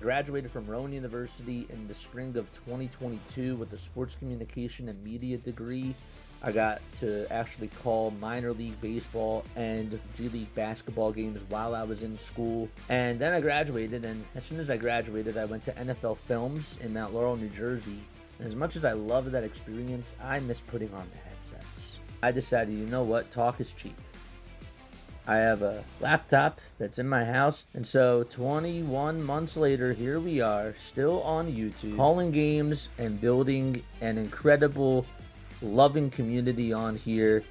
graduated from Rowan University in the spring of 2022 with a sports communication and media degree. I got to actually call minor league baseball and G League basketball games while I was in school. And then I graduated, and as soon as I graduated, I went to NFL Films in Mount Laurel, New Jersey. And as much as I loved that experience, I miss putting on the headsets. I decided, you know what, talk is cheap. I have a laptop that's in my house, and so 21 months later, here we are, still on YouTube, calling games and building an incredible, loving community on here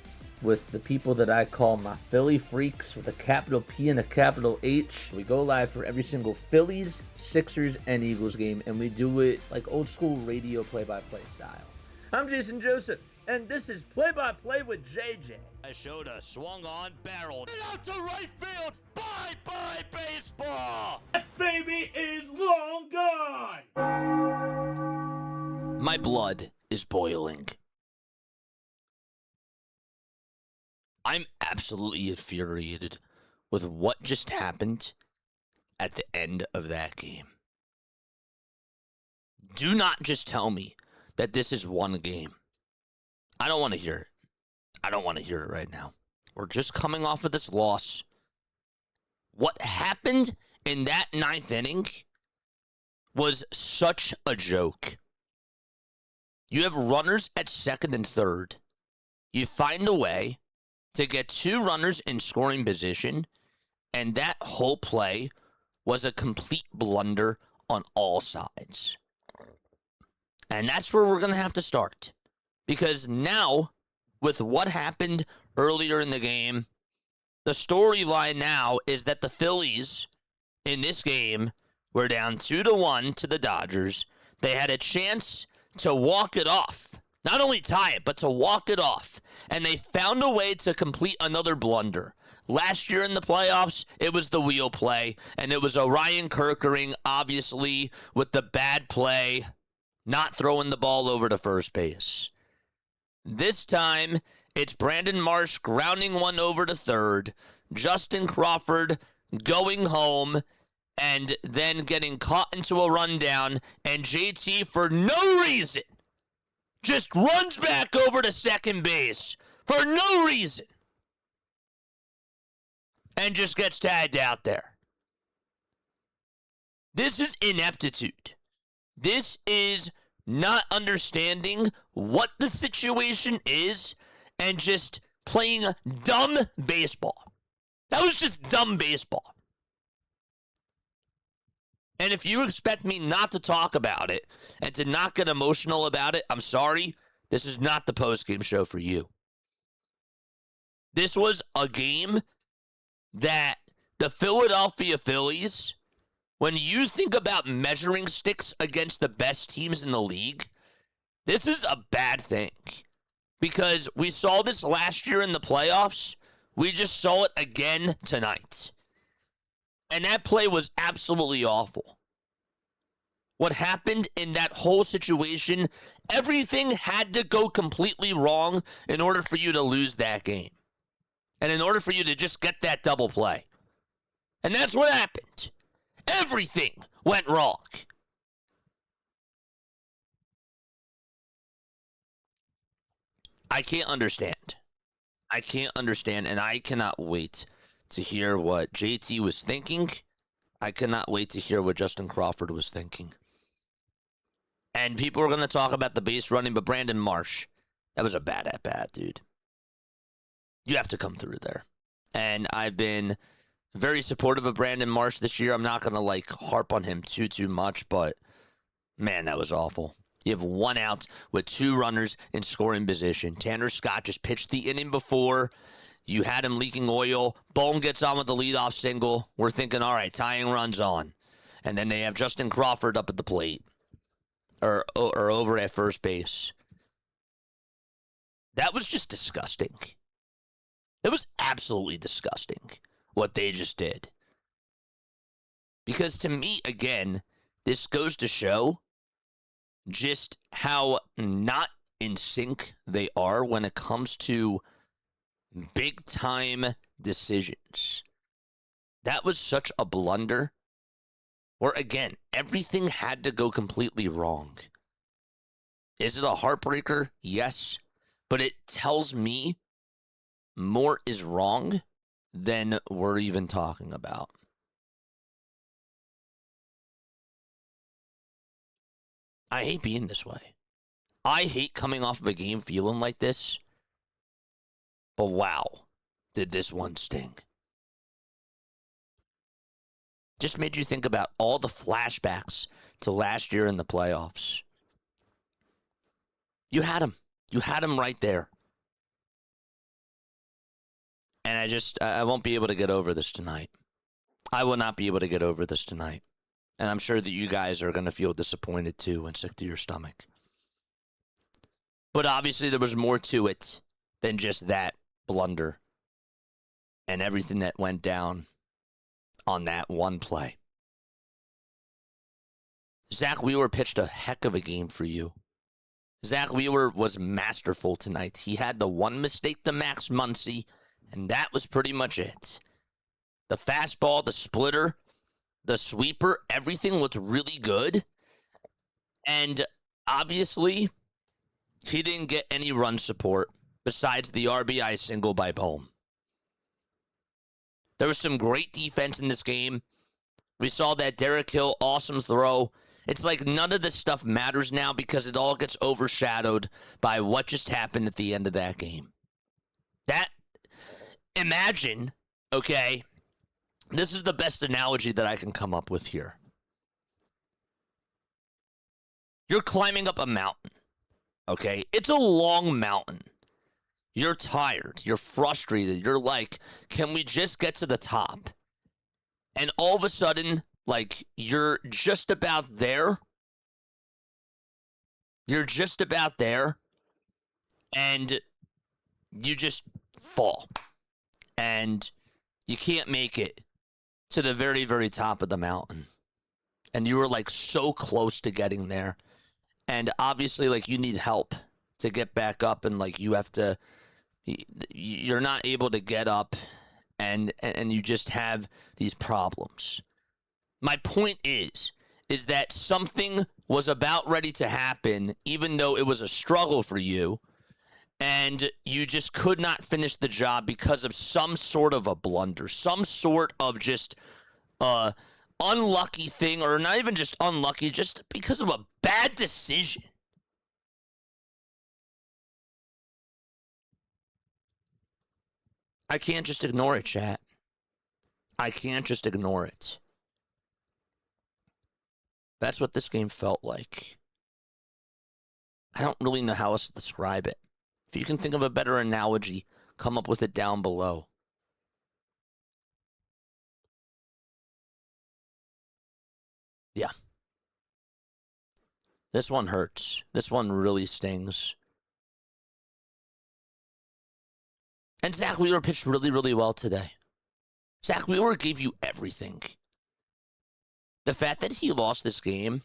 with the people that I call my Philly freaks with a capital P and a capital H. We go live for every single Phillies, Sixers, and Eagles game, and we do it like old school radio play-by-play style. I'm Jason Joseph, and this is Play-by-Play with JJ. Showed swung on, barreled out to right field. Bye-bye baseball. That baby is long gone. My blood is boiling. I'm absolutely infuriated with what just happened at the end of that game. Do not just tell me that this is one game. I don't want to hear it. I don't want to hear it right now. We're just coming off of this loss. What happened in that ninth inning was such a joke. You have runners at second and third. You find a way to get two runners in scoring position, and that whole play was a complete blunder on all sides. And that's where we're going to have to start. Because now, with what happened earlier in the game, the storyline now is that the Phillies in this game were down 2-1 to the Dodgers. They had a chance to walk it off. Not only tie it, but to walk it off. And they found a way to complete another blunder. Last year in the playoffs, it was the wheel play, and it was Orion Kerkering, obviously, with the bad play, not throwing the ball over to first base. This time, it's Brandon Marsh grounding one over to third, Justin Crawford going home, and then getting caught into a rundown, and JT, for no reason, just runs back over to second base for no reason, and just gets tagged out there. This is ineptitude. This is not understanding what the situation is and just playing dumb baseball. That was just dumb baseball. And if you expect me not to talk about it and to not get emotional about it, I'm sorry. This is not the postgame show for you. This was a game that the Philadelphia Phillies, when you think about measuring sticks against the best teams in the league, this is a bad thing. Because we saw this last year in the playoffs. We just saw it again tonight. And that play was absolutely awful. What happened in that whole situation, everything had to go completely wrong in order for you to lose that game. And in order for you to just get that double play. And that's what happened. Everything went wrong. I can't understand. I can't understand, and I cannot wait to hear what JT was thinking. I cannot wait to hear what Justin Crawford was thinking. And people are going to talk about the base running, but Brandon Marsh, that was a bad at-bat, dude. You have to come through there. And I've been very supportive of Brandon Marsh this year. I'm not going to harp on him too much, but man, that was awful. You have one out with two runners in scoring position. Tanner Scott just pitched the inning before. You had him leaking oil. Bohm gets on with the leadoff single. We're thinking, all right, tying runs on. And then they have Justin Crawford up at the plate. Or over at first base. That was just disgusting. It was absolutely disgusting what they just did. Because to me, again, this goes to show just how not in sync they are when it comes to big-time decisions. That was such a blunder where, again, everything had to go completely wrong. Is it a heartbreaker? Yes. But it tells me more is wrong than we're even talking about. I hate being this way. I hate coming off of a game feeling like this. But wow, did this one sting. Just made you think about all the flashbacks to last year in the playoffs. You had him. You had him right there. And I won't be able to get over this tonight. I will not be able to get over this tonight. And I'm sure that you guys are going to feel disappointed too and sick to your stomach. But obviously there was more to it than just that blunder and everything that went down on that one play. Zack Wheeler pitched a heck of a game for you. Zack Wheeler was masterful tonight. He had the one mistake to Max Muncy, and that was pretty much it. The fastball, the splitter, the sweeper, everything looked really good. And obviously, he didn't get any run support besides the RBI single by Bohm. There was some great defense in this game. We saw that Derek Hill, awesome throw. It's like none of this stuff matters now because it all gets overshadowed by what just happened at the end of that game. Imagine, okay, this is the best analogy that I can come up with here. You're climbing up a mountain, okay? It's a long mountain. You're tired. You're frustrated. You're like, can we just get to the top? And all of a sudden, like, you're just about there. You're just about there. And you just fall. And you can't make it to the very, very top of the mountain. And you were, like, so close to getting there. And obviously, like, you need help to get back up. And, like, you're not able to get up. And you just have these problems. My point is that something was about ready to happen, even though it was a struggle for you, and you just could not finish the job because of some sort of a blunder, some sort of just unlucky thing, or not even just unlucky, just because of a bad decision. I can't just ignore it, chat. I can't just ignore it. That's what this game felt like. I don't really know how else to describe it. If you can think of a better analogy, come up with it down below. Yeah. This one hurts. This one really stings. And Zack Wheeler pitched really, really well today. Zack Wheeler gave you everything. The fact that he lost this game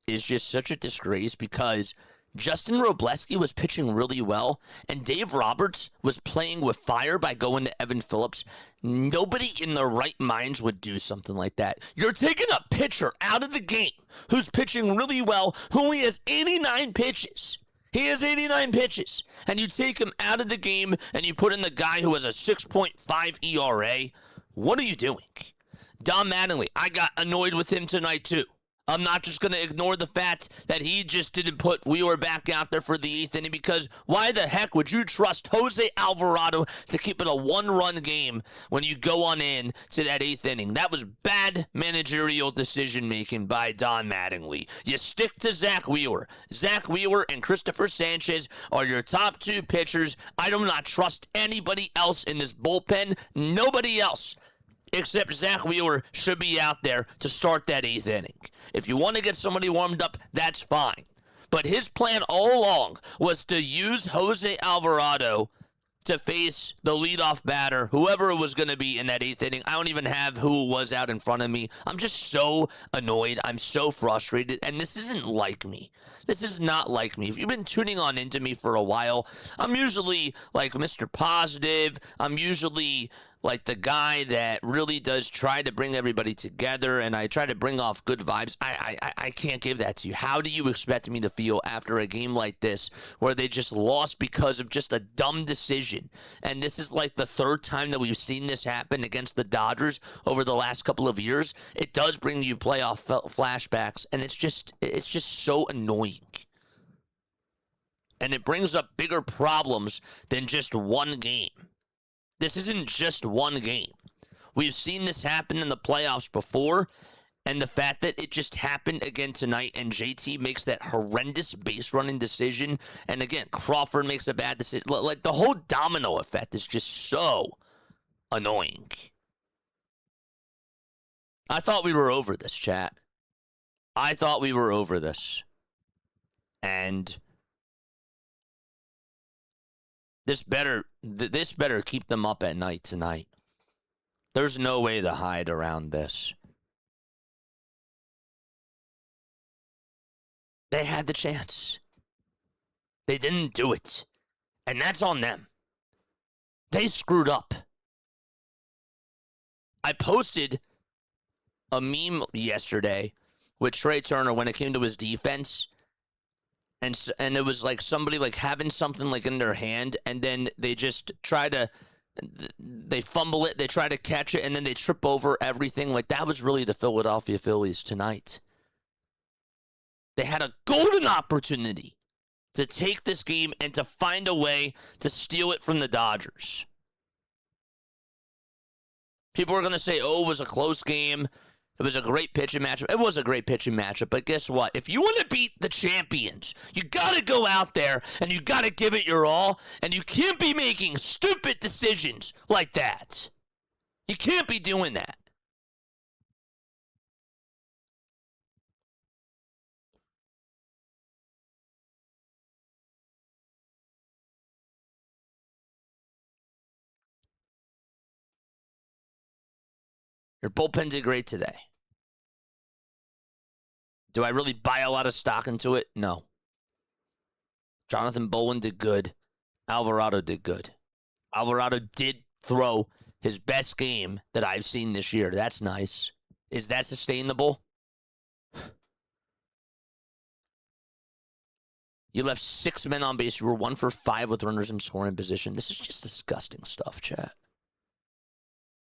is just such a disgrace because Justin Robleski was pitching really well and Dave Roberts was playing with fire by going to Evan Phillips. Nobody in their right minds would do something like that. You're taking a pitcher out of the game who's pitching really well, who only has 89 pitches. He has 89 pitches. And you take him out of the game and you put in the guy who has a 6.5 ERA. What are you doing? Don Mattingly, I got annoyed with him tonight too. I'm not just going to ignore the fact that he just didn't put Wheeler back out there for the 8th inning because why the heck would you trust Jose Alvarado to keep it a one-run game when you go on in to that 8th inning? That was bad managerial decision-making by Don Mattingly. You stick to Zack Wheeler. Zack Wheeler and Christopher Sanchez are your top 2 pitchers. I do not trust anybody else in this bullpen. Nobody else. Except Zack Wheeler should be out there to start that 8th inning. If you want to get somebody warmed up, that's fine. But his plan all along was to use Jose Alvarado to face the leadoff batter, whoever it was going to be in that 8th inning. I don't even have who was out in front of me. I'm just so annoyed. I'm so frustrated. And this isn't like me. This is not like me. If you've been tuning on into me for a while, I'm usually like Mr. Positive. I'm usually like the guy that really does try to bring everybody together, and I try to bring off good vibes. I can't give that to you. How do you expect me to feel after a game like this where they just lost because of just a dumb decision? And this is like the third time that we've seen this happen against the Dodgers over the last couple of years. It does bring you playoff flashbacks, and it's just so annoying. And it brings up bigger problems than just one game. This isn't just one game. We've seen this happen in the playoffs before, and the fact that it just happened again tonight, and JT makes that horrendous base running decision, and again, Crawford makes a bad decision. Like, the whole domino effect is just so annoying. I thought we were over this, chat. I thought we were over this. And this better keep them up at night tonight. There's no way to hide around this. They had the chance. They didn't do it. And that's on them. They screwed up. I posted a meme yesterday with Trey Turner when it came to his defense. And it was like somebody like having something like in their hand, and then they just they fumble it, they try to catch it, and then they trip over everything. Like, that was really the Philadelphia Phillies tonight. They had a golden opportunity to take this game and to find a way to steal it from the Dodgers. People are going to say, oh, it was a close game. It was a great pitching matchup. It was a great pitching matchup, but guess what? If you want to beat the champions, you got to go out there and you got to give it your all, and you can't be making stupid decisions like that. You can't be doing that. Your bullpen did great today. Do I really buy a lot of stock into it? No. Jonathan Bowen did good. Alvarado did good. Alvarado did throw his best game that I've seen this year. That's nice. Is that sustainable? You left 6 men on base. You were 1 for 5 with runners in scoring position. This is just disgusting stuff, chat.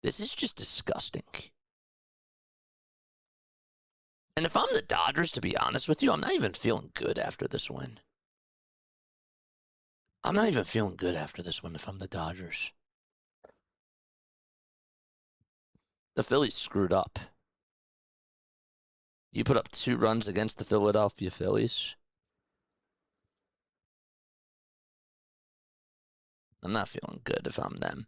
This is just disgusting. And if I'm the Dodgers, to be honest with you, I'm not even feeling good after this win. I'm not even feeling good after this win if I'm the Dodgers. The Phillies screwed up. You put up 2 runs against the Philadelphia Phillies. I'm not feeling good if I'm them.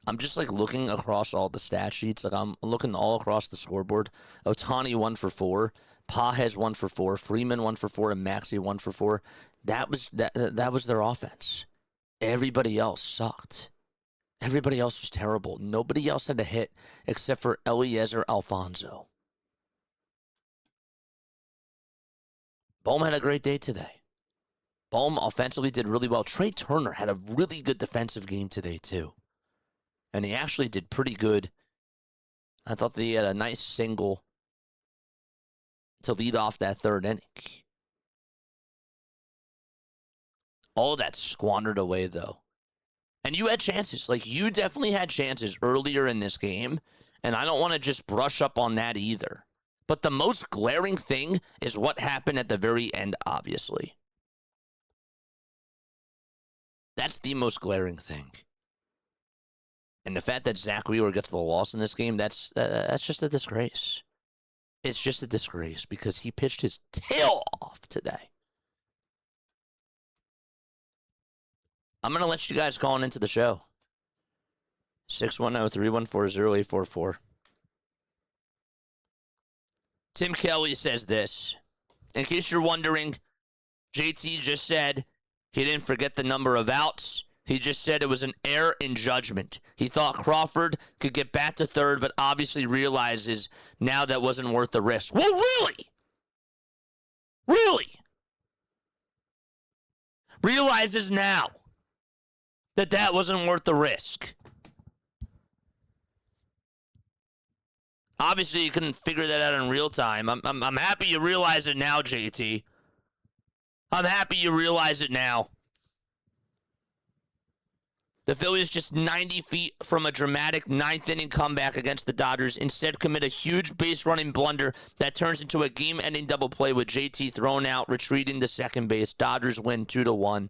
I'm just like looking across all the stat sheets. Like, I'm looking all across the scoreboard. Ohtani 1 for 4. Pages 1 for 4. Freeman 1 for 4. And Maxey 1 for 4. That was their offense. Everybody else sucked. Everybody else was terrible. Nobody else had a hit except for Eliezer Alfonso. Bohm had a great day today. Bohm offensively did really well. Trey Turner had a really good defensive game today too. And he actually did pretty good. I thought that he had a nice single to lead off that 3rd inning. All that squandered away, though. And you had chances. Like, you definitely had chances earlier in this game. And I don't want to just brush up on that either. But the most glaring thing is what happened at the very end, obviously. That's the most glaring thing. And the fact that Zack Wheeler gets the loss in this game, that's just a disgrace. It's just a disgrace because he pitched his tail off today. I'm going to let you guys call into the show. 610-314-0844. Tim Kelly says this. In case you're wondering, JT just said he didn't forget the number of outs. He just said it was an error in judgment. He thought Crawford could get back to 3rd, but obviously realizes now that wasn't worth the risk. Well, really? Really? Realizes now. that wasn't worth the risk. Obviously, you couldn't figure that out in real time. I'm happy you realize it now, JT. I'm happy you realize it now. The Phillies just 90 feet from a dramatic ninth-inning comeback against the Dodgers instead commit a huge base-running blunder that turns into a game-ending double play with JT thrown out, retreating to second base. Dodgers win 2-1.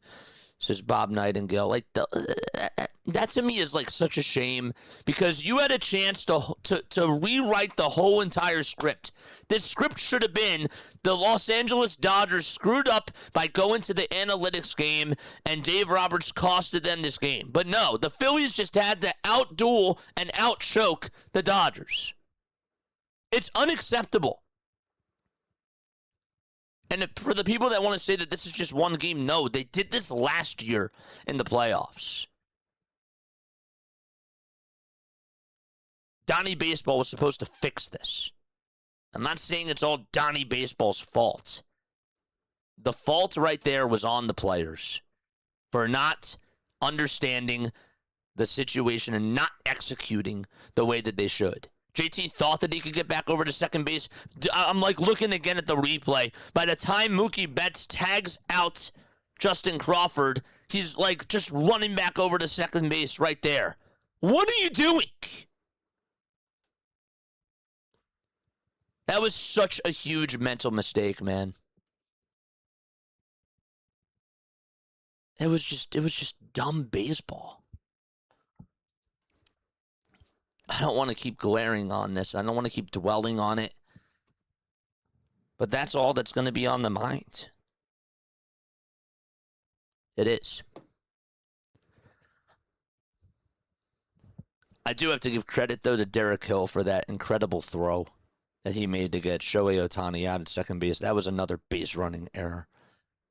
Says Bob Nightingale. Like that to me is like such a shame because you had a chance to rewrite the whole entire script. This script should have been the Los Angeles Dodgers screwed up by going to the analytics game and Dave Roberts costed them this game. But no, the Phillies just had to outduel and outchoke the Dodgers. It's unacceptable. And for the people that want to say that this is just one game, no, they did this last year in the playoffs. Donnie Baseball was supposed to fix this. I'm not saying it's all Donnie Baseball's fault. The fault right there was on the players for not understanding the situation and not executing the way that they should. JT thought that he could get back over to second base. I'm like looking again at the replay. By the time Mookie Betts tags out Justin Crawford, he's like just running back over to second base right there. What are you doing? That was such a huge mental mistake, man. It was just dumb baseball. I don't want to keep glaring on this. I don't want to keep dwelling on it. But that's all that's going to be on the mind. It is. I do have to give credit, though, to Derek Hill for that incredible throw that he made to get Shohei Ohtani out at second base. That was another base running error.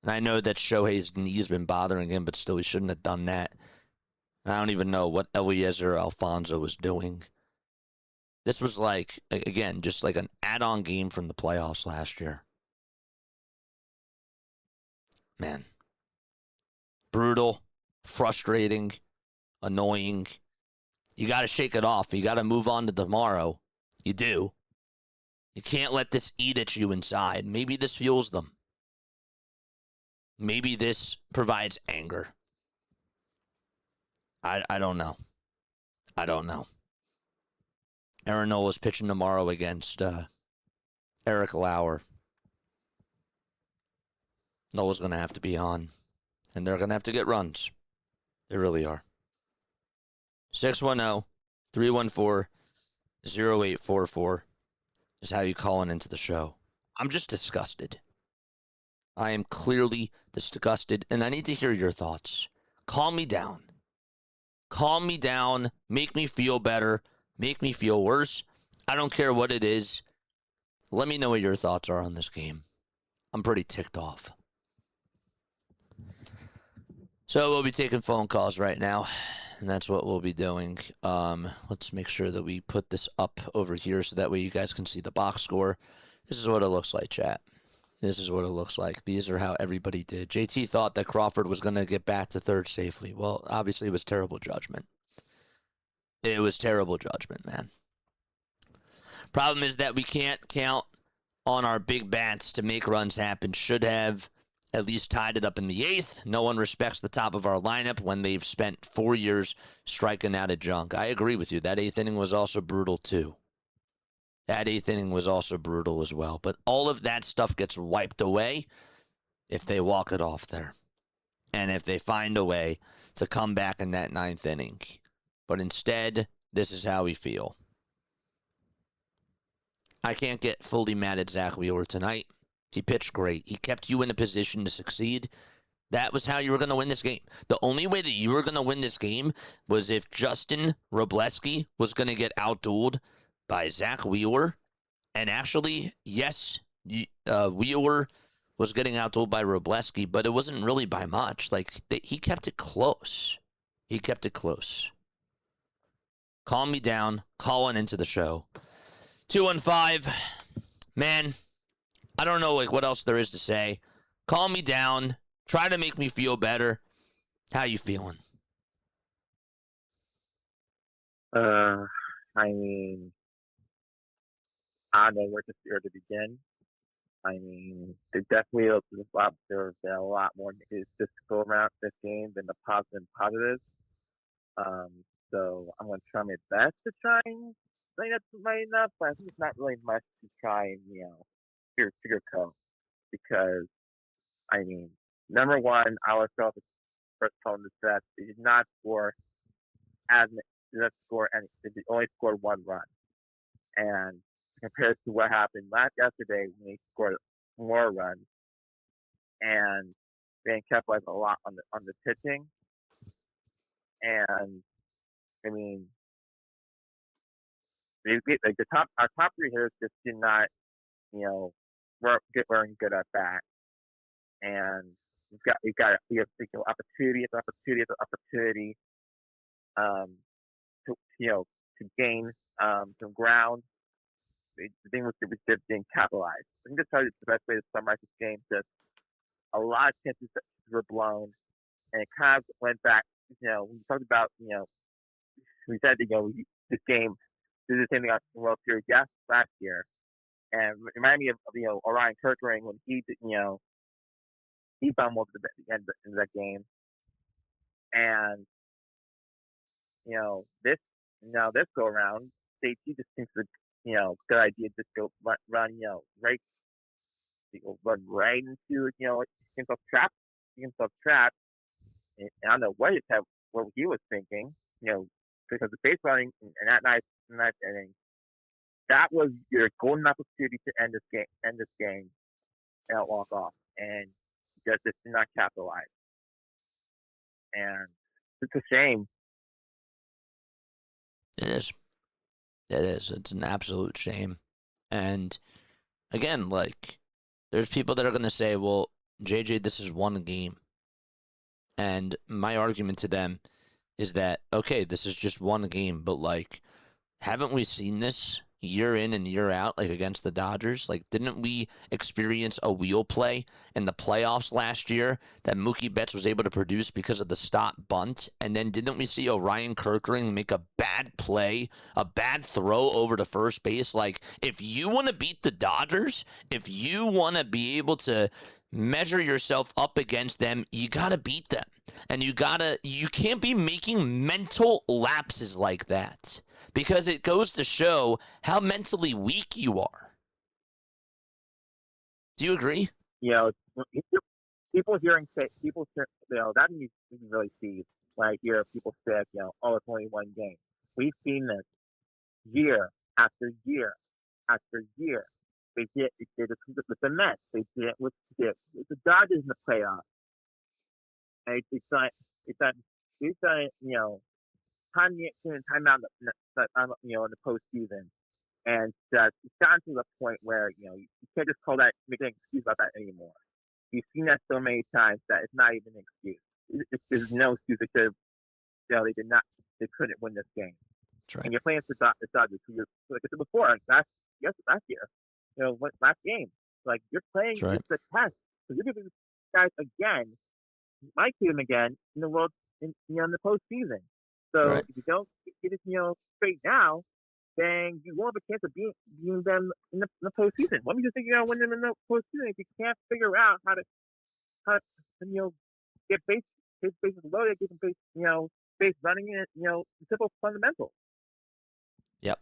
And I know that Shohei's knee's been bothering him, but still he shouldn't have done that. I don't even know what Eliezer Alfonso was doing. This was like, again, just like an add-on game from the playoffs last year. Man. Brutal, frustrating, annoying. You got to shake it off. You got to move on to tomorrow. You do. You can't let this eat at you inside. Maybe this fuels them. Maybe this provides anger. I don't know. I don't know. Aaron Nola's pitching tomorrow against Eric Lauer. Nola's going to have to be on. And they're going to have to get runs. They really are. 610-314-0844 is how you call in into the show. I'm just disgusted. I am clearly disgusted, and I need to hear your thoughts. Calm me down. Calm me down. Make me feel better. Make me feel worse. I don't care what it is. Let me know what your thoughts are on this game. I'm pretty ticked off. So we'll be taking phone calls right now, and that's what we'll be doing. Let's make sure that we put this up over here so that way you guys can see the box score. This is what it looks like, chat. This is what it looks like. These are how everybody did. JT thought that Crawford was going to get back to third safely. Well, obviously it was terrible judgment. It was terrible judgment, man. Problem is that we can't count on our big bats to make runs happen. Should have at least tied it up in the eighth. No one respects the top of our lineup when they've spent 4 years striking out at junk. I agree with you. That eighth inning was also brutal, too. That eighth inning was also brutal as well. But all of that stuff gets wiped away if they walk it off there. And if they find a way to come back in that ninth inning. But instead, this is how we feel. I can't get fully mad at Zack Wheeler tonight. He pitched great. He kept you in a position to succeed. That was how you were going to win this game. The only way that you were going to win this game was if Justin Robleski was going to get outdueled by Zack Wheeler. And actually, yes, Wheeler was getting outdueled by Robleski, but it wasn't really by much. He kept it close. He kept it close. Calm me down. Calling into the show. 215. Man, I don't know what else there is to say. Calm me down. Try to make me feel better. How you feeling? Uh, I mean, I don't know where to begin. I mean, there's been a lot more negatives this go around this game than the positives. Um, so I'm going to try my best to try and bring up my enough, but I think it's not really much to try and, sugarcoat because, I mean, number one, our first column is that they did not score did not score any, they only scored one run. And compared to what happened yesterday when they scored more runs and they capitalized a lot on the pitching. And I mean, like our top three hitters just did not, weren't good at bat. And we have opportunity to gain some ground. The thing was it was just being capitalized. I think that's probably the best way to summarize this game. Just a lot of chances were blown, and it kind of went back. We talked about we said this game did the same thing on the World Series last year, and it reminded me of Orion Kirkering when he Baumholtz at the end of that game, and this go around, he just thinks it's good idea just go run right into himself trapped. And I don't know what he was thinking, because the base running and that nice inning, that was your golden opportunity to end this game and walk off, and just did not capitalize. And it's a shame. It is. It is. It's an absolute shame. And again, like, there's people that are going to say, well, JJ, this is one game. And my argument to them is that, okay, this is just one game, but, like, haven't we seen this year in and year out, like against the Dodgers? Like, didn't we experience a wheel play in the playoffs last year that Mookie Betts was able to produce because of the stop bunt? And then didn't we see Orion Kirkering make a bad play, a bad throw over to first base? Like, if you want to beat the Dodgers, if you want to be able to measure yourself up against them, you got to beat them. And you can't be making mental lapses like that, because it goes to show how mentally weak you are. Do you agree? People hearing that you can really see when I hear people say, oh, it's only one game. We've seen this year after year after year. They did it with the Mets. They did it with the Dodgers in the playoffs. And it's done time out in the postseason. And it's gotten to the point where, you can't just make an excuse about that anymore. You've seen that so many times that it's not even an excuse. There's no excuse. They couldn't win this game. That's right. And you're playing the Dodgers, like I said before, last year, last game. Like, you're playing the test. So you're giving these guys again, might see them again in the in the postseason. So if you don't get it, straight now, then you won't have a chance of being them in the postseason. What makes you think you're gonna win them in the postseason if you can't figure out how to get bases loaded, get some base running, and simple fundamentals. Yep.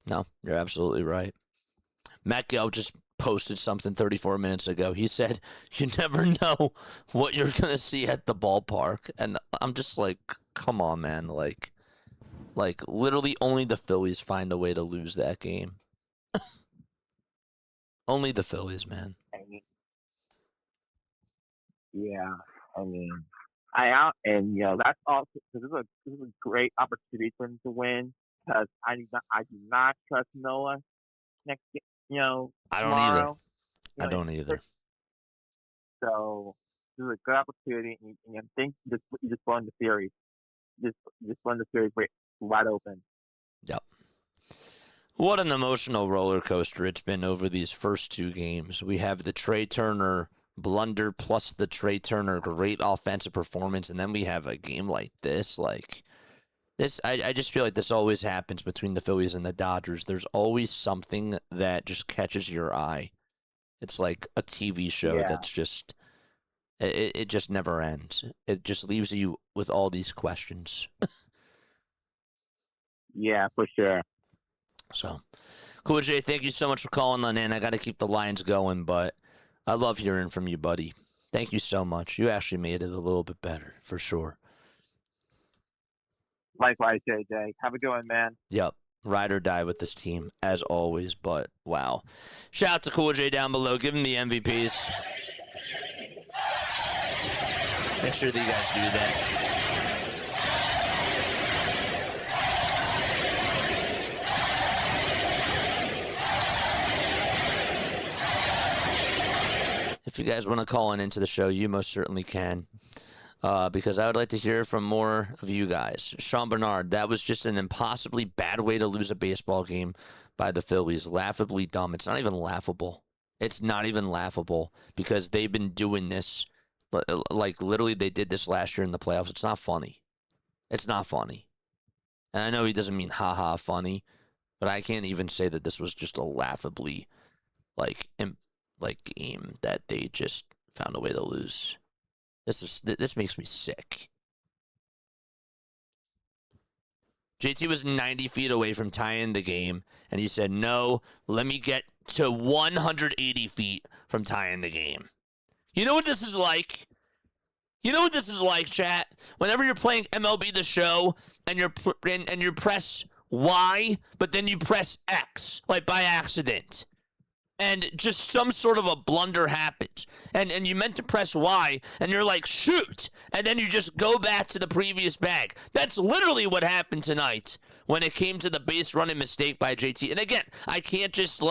No, you're absolutely right. Matt Gill just posted something 34 minutes ago. He said, you never know what you're going to see at the ballpark. And I'm just like, come on, man. Like literally only the Phillies find a way to lose that game. Only the Phillies, man. That's also, this is a great opportunity for him to win, because I do not trust Noah next game. I don't tomorrow. either. I don't either. So this is a good opportunity, and I think you just won the series. Just won the series wide open. Yep. What an emotional roller coaster it's been over these first two games. We have the Trey Turner blunder plus the Trey Turner great offensive performance, and then we have a game like this. Like, I just feel like this always happens between the Phillies and the Dodgers. There's always something that just catches your eye. It's like a TV show that's just it just never ends. It just leaves you with all these questions. Yeah, for sure. So, Cool J, thank you so much for calling on in. I got to keep the lines going, but I love hearing from you, buddy. Thank you so much. You actually made it a little bit better, for sure. Likewise, JJ. Have a good one, man. Yep. Ride or die with this team, as always, but wow. Shout out to Cool J down below. Give him the MVPs. Make sure that you guys do that. If you guys want to call into the show, you most certainly can. Because I would like to hear from more of you guys. Sean Bernard, that was just an impossibly bad way to lose a baseball game by the Phillies. Laughably dumb. It's not even laughable. It's not even laughable because they've been doing this. Like, literally, they did this last year in the playoffs. It's not funny. It's not funny. And I know he doesn't mean ha-ha funny, but I can't even say that this was just a laughably, game that they just found a way to lose. This makes me sick. JT was 90 feet away from tying the game, and he said, no, let me get to 180 feet from tying the game. You know what this is like? You know what this is like, chat? Whenever you're playing MLB The Show, and you press Y, but then you press X, like by accident. And just some sort of a blunder happens. And you meant to press Y, and you're like, shoot! And then you just go back to the previous bag. That's literally what happened tonight when it came to the base running mistake by JT. And again, I can't just,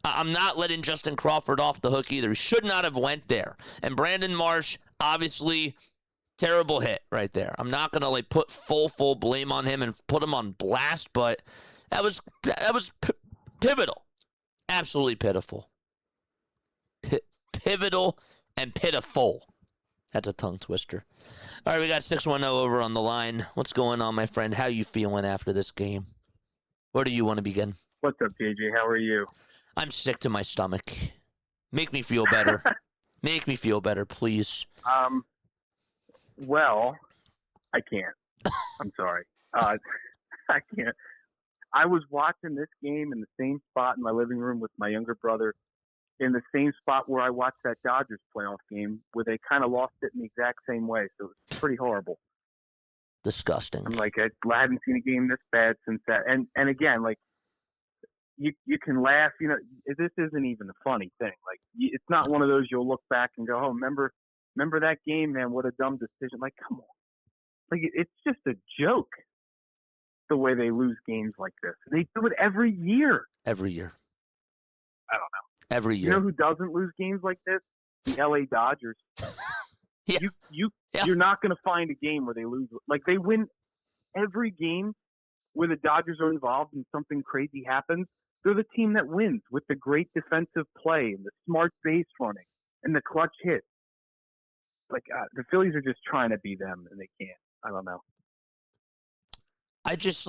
I'm not letting Justin Crawford off the hook either. He should not have went there. And Brandon Marsh, obviously, terrible hit right there. I'm not going to, put full blame on him and put him on blast, but that was pivotal. Absolutely pitiful. Pivotal and pitiful. That's a tongue twister. All right, we got 610 over on the line. What's going on, my friend? How you feeling after this game? Where do you want to begin? What's up, JJ? How are you? I'm sick to my stomach. Make me feel better. Make me feel better, please. Well, I can't. I'm sorry. I can't. I was watching this game in the same spot in my living room with my younger brother, in the same spot where I watched that Dodgers playoff game, where they kind of lost it in the exact same way. So it was pretty horrible. Disgusting. I'm like, I hadn't seen a game this bad since that. And again, you can laugh. This isn't even a funny thing. It's not one of those you'll look back and go, oh, remember that game, man? What a dumb decision. Come on. It's just a joke. The way they lose games like this. They do it every year. Every year. I don't know. Every year. You know who doesn't lose games like this? The LA Dodgers. Yeah. You're not going to find a game where they lose. They win every game where the Dodgers are involved and something crazy happens. They're the team that wins with the great defensive play and the smart base running and the clutch hit. The Phillies are just trying to be them and they can't. I don't know. I just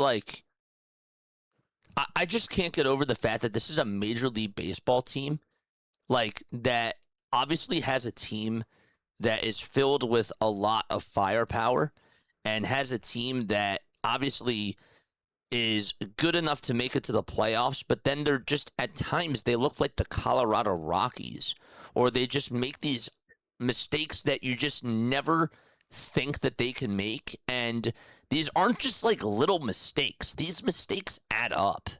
can't get over the fact that this is a Major League Baseball team, that obviously has a team that is filled with a lot of firepower and has a team that obviously is good enough to make it to the playoffs, but then they're just, at times, they look like the Colorado Rockies, or they just make these mistakes that you just never think that they can make, and these aren't just little mistakes. These mistakes add up.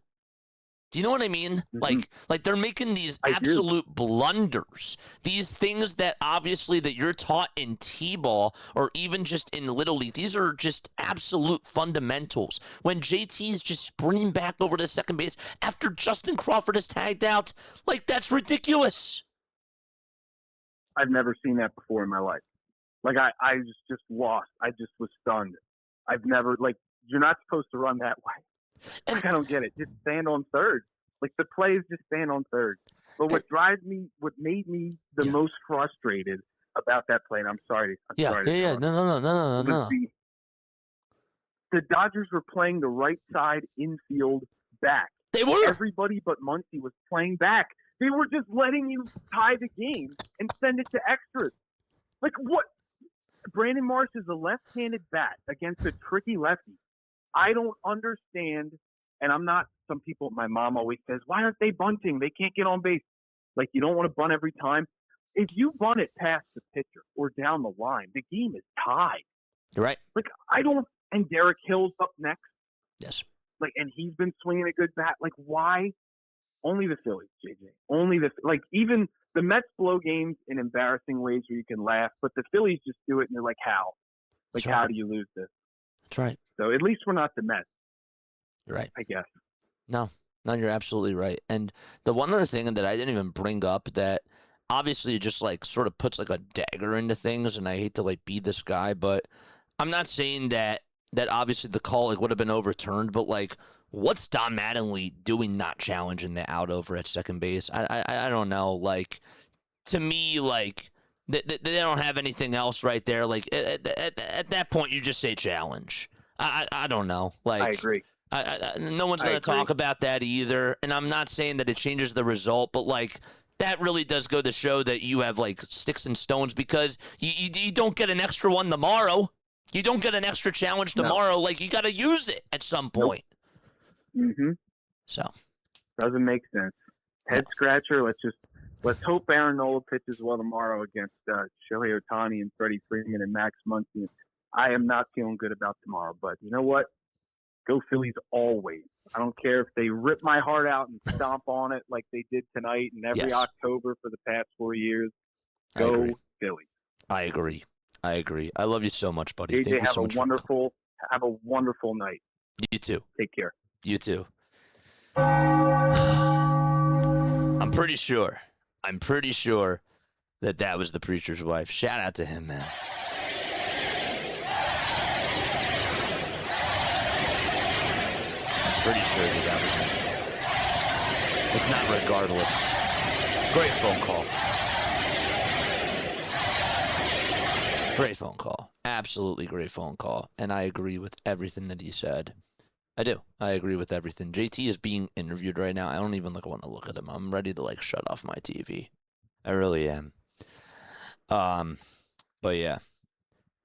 Do you know what I mean? Mm-hmm. They're making these absolute blunders. These things that obviously that you're taught in T-ball or even just in Little League. These are just absolute fundamentals. When JT's just sprinting back over to second base after Justin Crawford is tagged out, that's ridiculous. I've never seen that before in my life. I was just lost. I just was stunned. I've never, you're not supposed to run that way. And I don't get it. Just stand on third. The play is just stand on third. But what made me the most frustrated about that play, and I'm sorry. No. the Dodgers were playing the right side infield back. They were. Everybody but Muncy was playing back. They were just letting you tie the game and send it to extras. Like, what? Brandon Marsh is a left-handed bat against a tricky lefty. I don't understand, and I'm not – some people – my mom always says, why aren't they bunting? They can't get on base. Like, you don't want to bunt every time. If you bunt it past the pitcher or down the line, the game is tied. You're right. Like, I don't – and Derek Hill's up next. Yes. Like, and he's been swinging a good bat. Like, why? Only the Phillies, JJ. Only the – like, even the Mets blow games in embarrassing ways where you can laugh, but the Phillies just do it, and they're like, how? Like, Right. how do you lose this? That's right. So at least we're not the Mets, You're right. I guess. No, you're absolutely right. And the one other thing that I didn't even bring up that obviously just like sort of puts like a dagger into things, and I hate to like be this guy, but I'm not saying that obviously the call like would have been overturned, but like what's Don Mattingly doing not challenging the out over at second base? I don't know. Like to me, like they don't have anything else right there. Like at that point, you just say challenge. I don't know. Like I agree. No one's going to talk about that either, and I'm not saying that it changes the result, but like that really does go to show that you have like sticks and stones because you don't get an extra one tomorrow. You don't get an extra challenge tomorrow. No. Like you got to use it at some point. Nope. Mm-hmm. So doesn't make sense. Head scratcher. Let's hope Aaron Nola pitches well tomorrow against Shohei Ohtani and Freddie Freeman and Max Muncy. I am not feeling good about tomorrow, but you know what? Go Phillies always. I don't care if they rip my heart out and stomp on it like they did tonight and every October for the past 4 years. Go Phillies. I agree. I love you so much, buddy. JJ, Thank you so much. Have a wonderful night. You too. Take care. You too. I'm pretty sure that was the preacher's wife. Shout out to him, man. Pretty sure that was him. If not, regardless. Great phone call. Great phone call. Absolutely great phone call. And I agree with everything that he said. I do. I agree with everything. JT is being interviewed right now. I don't even want to look at him. I'm ready to shut off my TV. I really am. But yeah.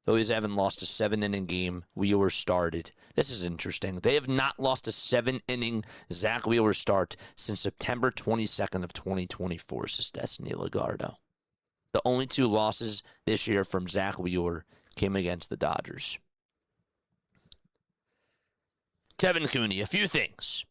Phillies haven't lost a 7-inning game. Wheeler started. This is interesting. They have not lost a 7-inning Zack Wheeler start since September 22nd of 2024, says Destiny Lagardo. The only 2 losses this year from Zack Wheeler came against the Dodgers. Kevin Cooney, a few things.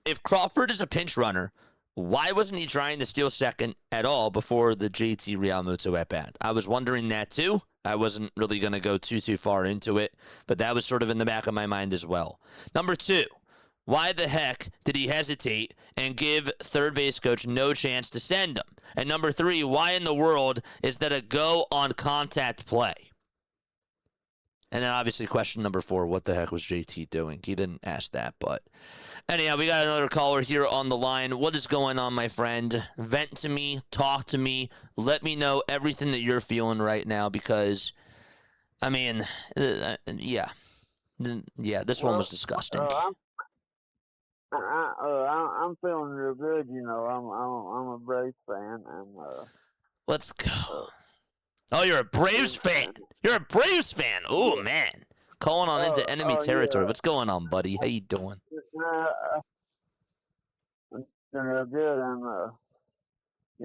If Crawford is a pinch runner, why wasn't he trying to steal second at all before the JT Realmuto'S at bat? I was wondering that too. I wasn't really going to go too far into it, but that was sort of in the back of my mind as well. Number 2, why the heck did he hesitate and give third base coach no chance to send him? And number 3, why in the world is that a go on contact play? And then obviously question number 4, what the heck was JT doing? He didn't ask that, but anyhow, we got another caller here on the line. What is going on, my friend? Vent to me, talk to me, let me know everything that you're feeling right now because, I mean, yeah, this one was disgusting. I'm feeling real good, you know. I'm a Braves fan, and let's go. Oh, you're a Braves fan. You're a Braves fan. Oh, man. Calling on into enemy territory. What's going on, buddy? How you doing? I'm doing real good. I'm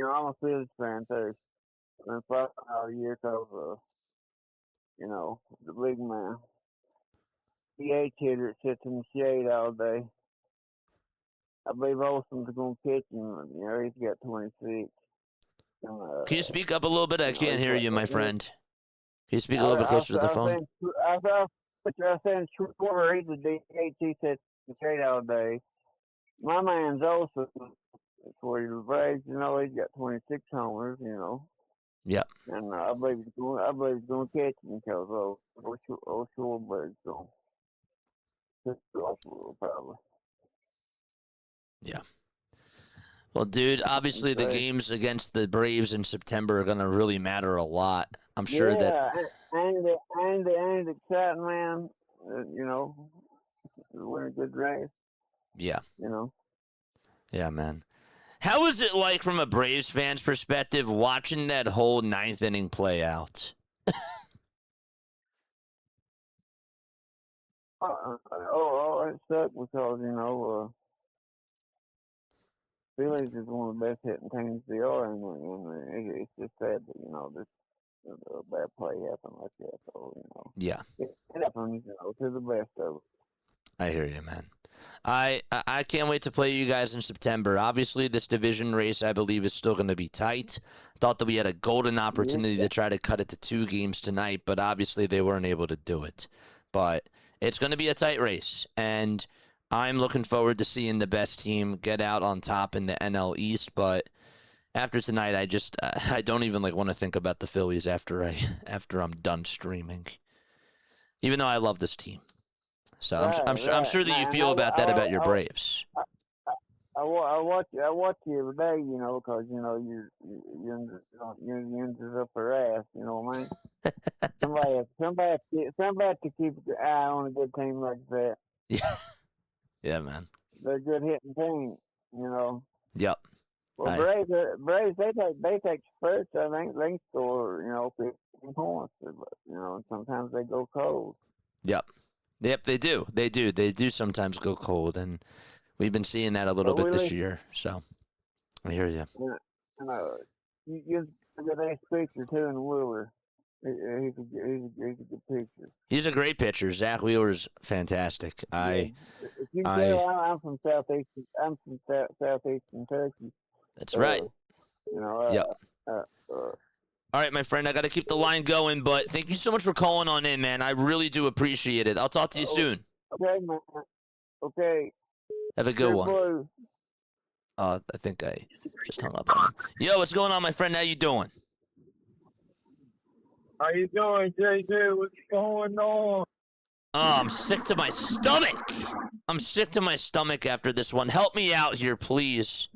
a Phillies fan, too. I've been following all year because, the big man. DH hitter that sits in the shade all day. I believe Olsen's going to pitch him. He's got 26. Can you speak up a little bit? I can't hear you, my friend. Can you speak a little bit closer to the phone? I was saying Shorter, he's a DH. He sits in the shade all day. My man's Olsen, for the Braves, he's got 26 homers, Yep. And I believe he's going to catch him because Shorebird's going to piss off a little, probably. Yeah. Well, dude, obviously the games against the Braves in September are going to really matter a lot. I'm sure that... And the exciting, man, you know, win a good race. Yeah. You know. Yeah, man. How was it like from a Braves fan's perspective watching that whole ninth inning play out? It sucked because, you know, Phillies is one of the best hitting teams they are, and it's just sad that, you know, this a bad play happened like that. So, you know, Yeah. it happens, you know, to the best of us. I hear you, man. I can't wait to play you guys in September. Obviously, this division race, I believe, is still going to be tight. Thought that we had a golden opportunity to try to cut it to 2 games tonight, but obviously they weren't able to do it. But it's going to be a tight race, and I'm looking forward to seeing the best team get out on top in the NL East. But after tonight, I don't even want to think about the Phillies after I'm done streaming. Even though I love this team. So I'm sure that you feel about that about your Braves. I watch you every day, you know, because you know you're up her ass, you know what I mean? somebody to keep an eye on a good team like that. Yeah, yeah, man. They're a good hitting team, you know. Yep. Well, Braves, they take first. I think they score, you know, 15 points, but you know, sometimes they go cold. Yep, they do. They do sometimes go cold, and we've been seeing that a little bit this year. So I hear you. You get a picture too in Wheeler. He's a good pitcher. He's a great pitcher. Zack Wheeler's fantastic. If you can tell, I'm from southeast. I'm from southeastern Kentucky. That's right. You know. Yep. All right, my friend, I got to keep the line going, but thank you so much for calling on in, man. I really do appreciate it. I'll talk to you soon. Okay, man. Okay. Have a good one. I think I just hung up on him. Yo, what's going on, my friend? How you doing? How you doing, JJ? What's going on? Oh, I'm sick to my stomach. I'm sick to my stomach after this one. Help me out here, please.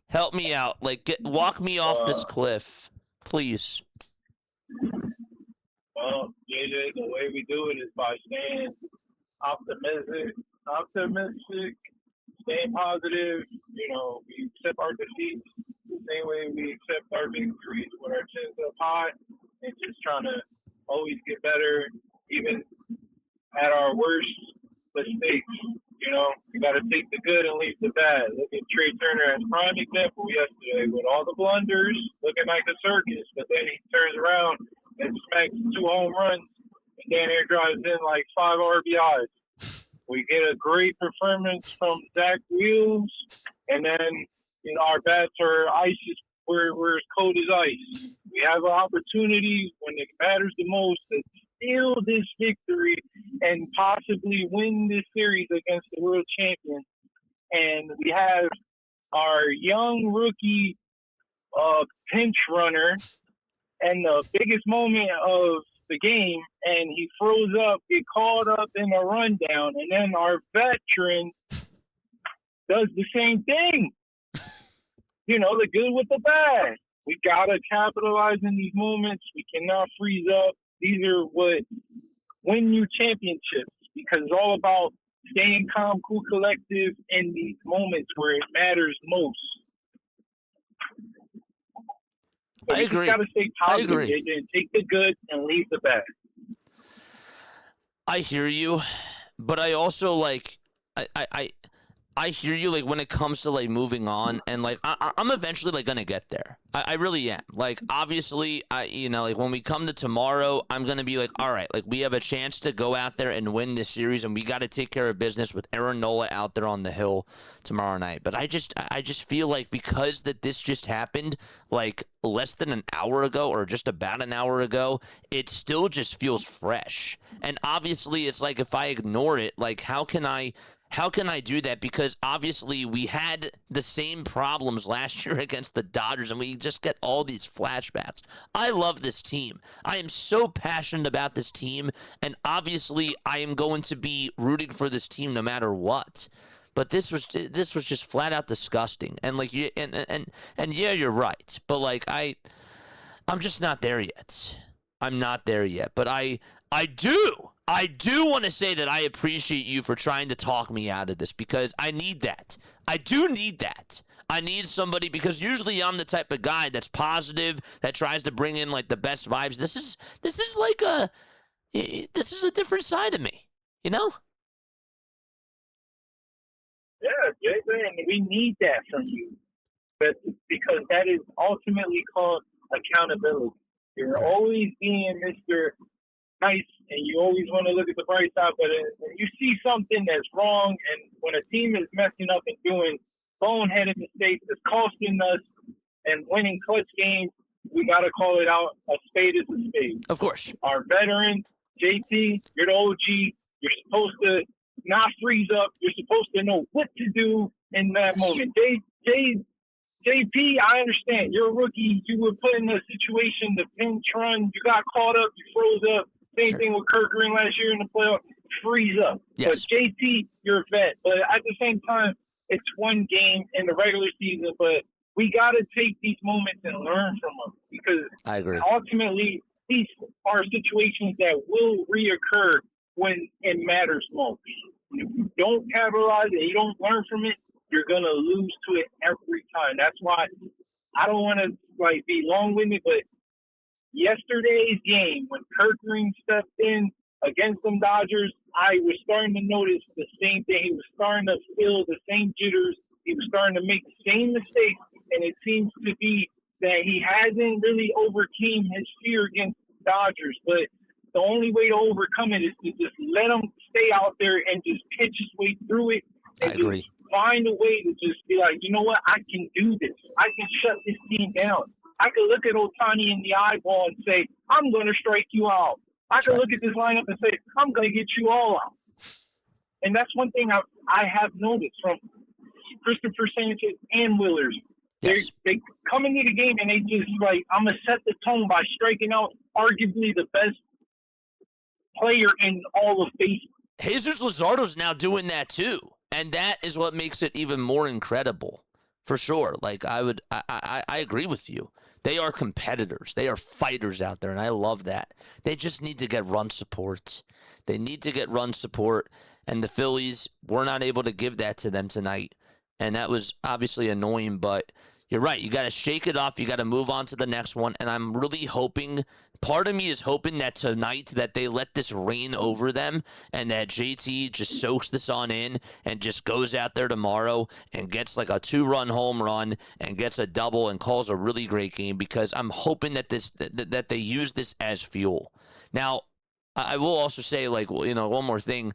Help me out. Walk me off this cliff, please. Well, JJ, the way we do it is by staying optimistic, staying positive. You know, we accept our defeats the same way we accept our victories with our chins up high and just trying to always get better, even at our worst mistakes. You know, you got to take the good and leave the bad. Look at Trey Turner as prime example yesterday with all the blunders, looking like a circus, but then he turns around and smacks 2 home runs, and Dan Air drives in like 5 RBIs. We get a great performance from Zack Wheeler, and then our bats are ice. We're as cold as ice. We have an opportunity when it matters the most to steal this victory and possibly win this series against the world champion. And we have our young rookie pinch runner and the biggest moment of the game, and he froze up, get called up in a rundown, and then our veteran does the same thing. You know, the good with the bad. We got to capitalize in these moments. We cannot freeze up. These are what win you championships, because it's all about staying calm, cool, collective in these moments where it matters most. So I agree. You got to stay positive and take the good and leave the bad. I hear you, but I also I hear you when it comes to moving on, and I'm eventually gonna get there. I really am. Obviously, when we come to tomorrow, I'm gonna be all right, we have a chance to go out there and win this series, and we got to take care of business with Aaron Nola out there on the hill tomorrow night. But I just feel because this just happened less than an hour ago, or just about an hour ago, it still just feels fresh. And obviously, it's if I ignore it, how can I do that? Because obviously we had the same problems last year against the Dodgers, and we just get all these flashbacks. I love this team. I am so passionate about this team, and obviously I am going to be rooting for this team no matter what. But this was just flat out disgusting. And yeah, you're right. But I'm just not there yet. I'm not there yet. But I I do want to say that I appreciate you for trying to talk me out of this because I need that. I do need that. I need somebody because usually I'm the type of guy that's positive, that tries to bring in like the best vibes. This is a different side of me, you know? Yeah, Jason, we need that from you. But because that is ultimately called accountability. You're always being Mr. Nice, and you always want to look at the bright side, but when you see something that's wrong, and when a team is messing up and doing boneheaded mistakes that's costing us and winning clutch games, we got to call it out. A spade is a spade. Of course. Our veteran, JT, you're the OG. You're supposed to not freeze up. You're supposed to know what to do in that moment. JP, I understand. You're a rookie. You were put in a situation, the pinch run. You got caught up. You froze up. Same thing with Kirk Green last year in the playoff. Freeze up. Yes. But JT, you're a vet. But at the same time, it's one game in the regular season. But we got to take these moments and learn from them because I agree. Ultimately, these are situations that will reoccur when it matters most. If you don't capitalize and you don't learn from it, you're going to lose to it every time. That's why I don't want to be long-winded, but yesterday's game, when Kirk Green stepped in against them Dodgers, I was starting to notice the same thing. He was starting to feel the same jitters. He was starting to make the same mistakes, and it seems to be that he hasn't really overcame his fear against Dodgers. But the only way to overcome it is to just let him stay out there and just pitch his way through it. And I agree. Just find a way to just be like, you know what, I can do this. I can shut this team down. I can look at Ohtani in the eyeball and say, I'm going to strike you out. I can look at this lineup and say, I'm going to get you all out. And that's one thing I have noticed from Christopher Sanchez and Wheelers. Yes. They come into the game and they just I'm going to set the tone by striking out arguably the best player in all of baseball. Jesus Luzardo's now doing that too. And that is what makes it even more incredible, for sure. I agree with you. They are competitors. They are fighters out there, and I love that. They just need to get run support. They need to get run support, and the Phillies were not able to give that to them tonight, and that was obviously annoying, but you're right. You got to shake it off. You got to move on to the next one, and I'm really hoping – part of me is hoping that tonight that they let this rain over them and that JT just soaks this on in and just goes out there tomorrow and gets like a 2-run home run and gets a double and calls a really great game because I'm hoping that that they use this as fuel. Now, I will also say one more thing.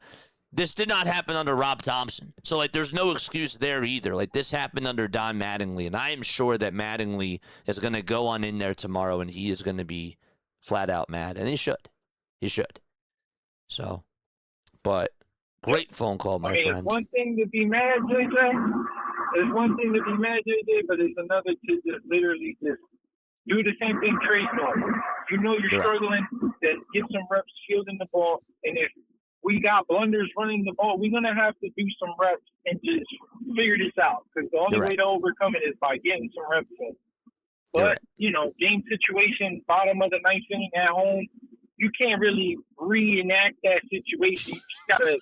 This did not happen under Rob Thompson. So, there's no excuse there either. This happened under Don Mattingly, and I am sure that Mattingly is going to go on in there tomorrow and he is going to be flat out mad, and he should. He should. So, but great phone call, my friend. It's one thing to be mad, JJ. It's one thing to be mad, JJ, but it's another to just literally just do the same thing Trey's doing. You know you're struggling, then get some reps fielding the ball, and if we got blunders running the ball, we're going to have to do some reps and just figure this out, because the only way to overcome it is by getting some reps in. But, game situation, bottom of the ninth inning at home, you can't really reenact that situation. You just got to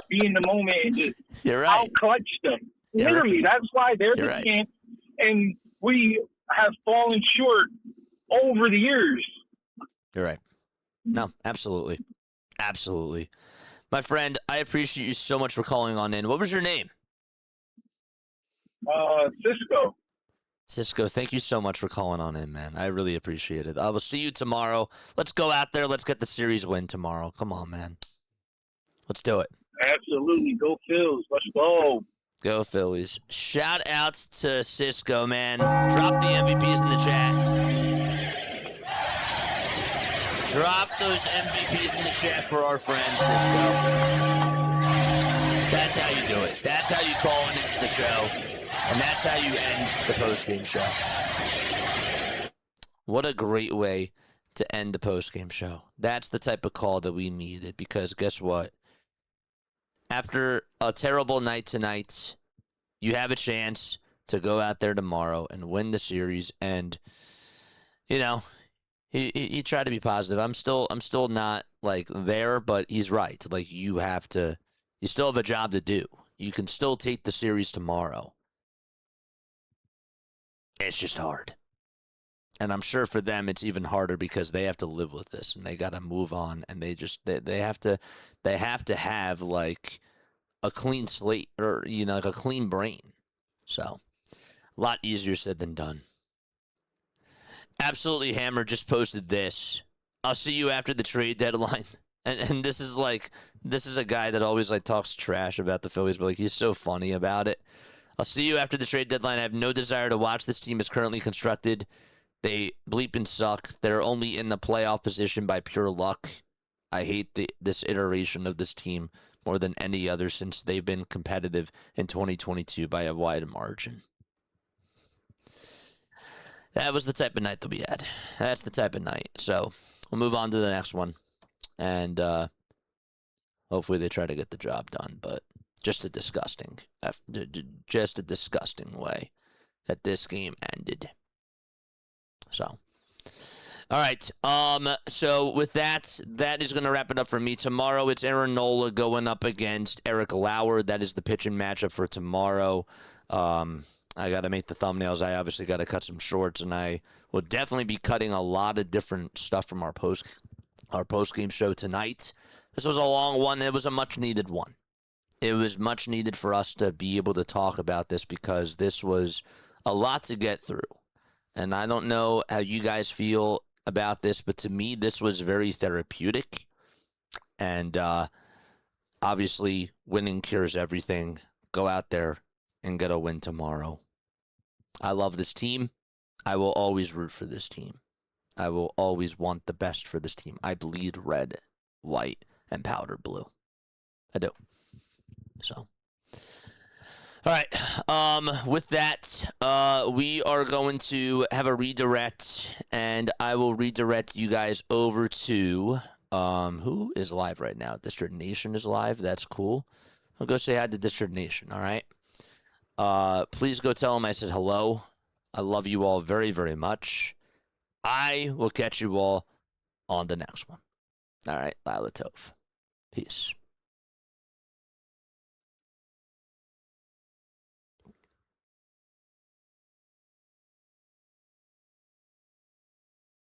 be in the moment and just out-clutch them. Literally, that's why they're the champ. And we have fallen short over the years. You're right. No, absolutely. Absolutely. My friend, I appreciate you so much for calling on in. What was your name? Cisco. Cisco, thank you so much for calling on in, man. I really appreciate it. I will see you tomorrow. Let's go out there. Let's get the series win tomorrow. Come on, man. Let's do it. Absolutely. Go Phils. Let's go. Go Phillies. Shout outs to Cisco, man. Drop the MVPs in the chat. Drop those MVPs in the chat for our friend Cisco. That's how you do it. That's how you call in into the show. And that's how you end the postgame show. What a great way to end the postgame show. That's the type of call that we needed, because guess what? After a terrible night tonight, you have a chance to go out there tomorrow and win the series. And, you try to be positive. I'm still not like there, but he's right. Like you still have a job to do. You can still take the series tomorrow. It's just hard. And I'm sure for them it's even harder because they have to live with this and they got to move on, and they have to have like a clean slate, or like a clean brain. So, a lot easier said than done. Absolutely Hammer just posted this. I'll see you after the trade deadline. And this is a guy that always like talks trash about the Phillies, but like he's so funny about it. I'll see you after the trade deadline. I have no desire to watch this team as currently constructed. They bleep and suck. They're only in the playoff position by pure luck. I hate this iteration of this team more than any other since they've been competitive in 2022 by a wide margin. That was the type of night that we had. That's the type of night. So we'll move on to the next one. And hopefully they try to get the job done. But just a disgusting way that this game ended. So, all right. So with that is going to wrap it up for me. Tomorrow it's Aaron Nola going up against Eric Lauer. That is the pitching matchup for tomorrow. I got to make the thumbnails. I obviously got to cut some shorts, and I will definitely be cutting a lot of different stuff from our post-game show tonight. This was a long one. It was a much-needed one. It was much needed for us to be able to talk about this because this was a lot to get through. And I don't know how you guys feel about this, but to me, this was very therapeutic. And obviously, winning cures everything. Go out there and get a win tomorrow. I love this team. I will always root for this team. I will always want the best for this team. I bleed red, white, and powder blue. I do. So, all right. With that, we are going to have a redirect, and I will redirect you guys over to who is live right now. District Nation is live. That's cool. I'll go say hi to District Nation. All right. Please go tell them I said hello. I love you all very, very much. I will catch you all on the next one. All right. Lila Tov. Peace.